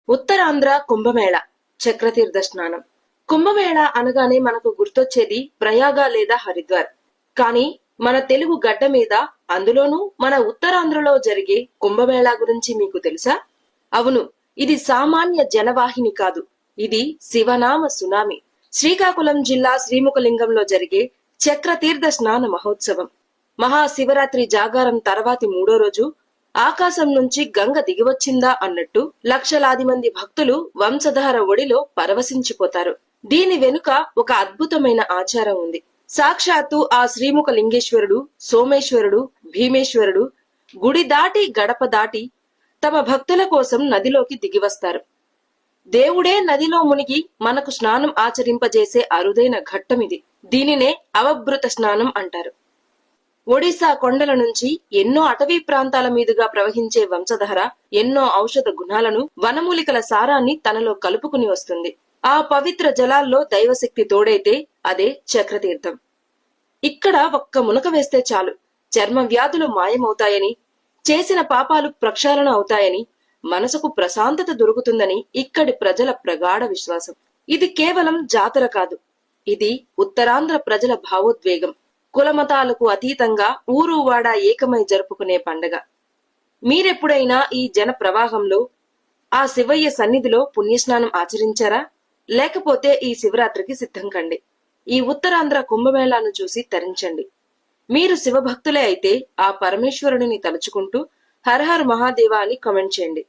ఉత్తరాంధ్ర కుంభమేళ చక్రతీర్థ స్నానం. కుంభమేళ అనగానే మనకు గుర్తొచ్చేది ప్రయాగ లేదా హరిద్వార్. కానీ మన తెలుగు గడ్డ మీద, అందులోనూ మన ఉత్తరాంధ్రలో జరిగే కుంభమేళా గురించి మీకు తెలుసా? అవును, ఇది సామాన్య జనవాహిని కాదు, ఇది శివనామ సునామీ. శ్రీకాకుళం జిల్లా శ్రీముఖలింగంలో జరిగే చక్రతీర్థ స్నాన మహోత్సవం. మహాశివరాత్రి జాగారం తర్వాతి మూడో రోజు ఆకాశం నుంచి గంగ దిగివచ్చిందా అన్నట్టు లక్షలాది మంది భక్తులు వంశధార ఒడిలో పరవశించిపోతారు. దీని వెనుక ఒక అద్భుతమైన ఆచారం ఉంది. సాక్షాత్తు ఆ శ్రీముఖ లింగేశ్వరుడు, సోమేశ్వరుడు, భీమేశ్వరుడు గుడి దాటి గడప దాటి తమ భక్తుల కోసం నదిలోకి దిగివస్తారు. దేవుడే నదిలో మునిగి మనకు స్నానం ఆచరింపజేసే అరుదైన ఘట్టమిది. దీనినే అవభృత స్నానం అంటారు. ఒడిశా కొండల నుంచి ఎన్నో అటవీ ప్రాంతాల మీదుగా ప్రవహించే వంశధార ఎన్నో ఔషధ గుణాలను, వనమూలికల సారాన్ని తనలో కలుపుకుని వస్తుంది. ఆ పవిత్ర జలాల్లో దైవశక్తి తోడైతే అదే చక్రతీర్థం. ఇక్కడ ఒక్క మునక వేస్తే చాలు, చర్మ వ్యాధులు మాయమవుతాయని, చేసిన పాపాలు ప్రక్షాళన అవుతాయని, మనసుకు ప్రశాంతత దొరుకుతుందని ఇక్కడి ప్రజల ప్రగాఢ విశ్వాసం. ఇది కేవలం జాతర కాదు, ఇది ఉత్తరాంధ్ర ప్రజల భావోద్వేగం. కులమతాలకు అతీతంగా ఊరు వాడ ఏకమై జరుపుకునే పండగ. మీరెప్పుడైనా ఈ జన ప్రవాహంలో ఆ శివయ్య సన్నిధిలో పుణ్యస్నానం ఆచరించారా? లేకపోతే ఈ శివరాత్రికి సిద్ధం కండి. ఈ ఉత్తరాంధ్ర కుంభమేళాను చూసి తరించండి. మీరు శివభక్తులే అయితే ఆ పరమేశ్వరుడిని తలుచుకుంటూ హర్ హర్ మహాదేవా అని కామెంట్ చేయండి.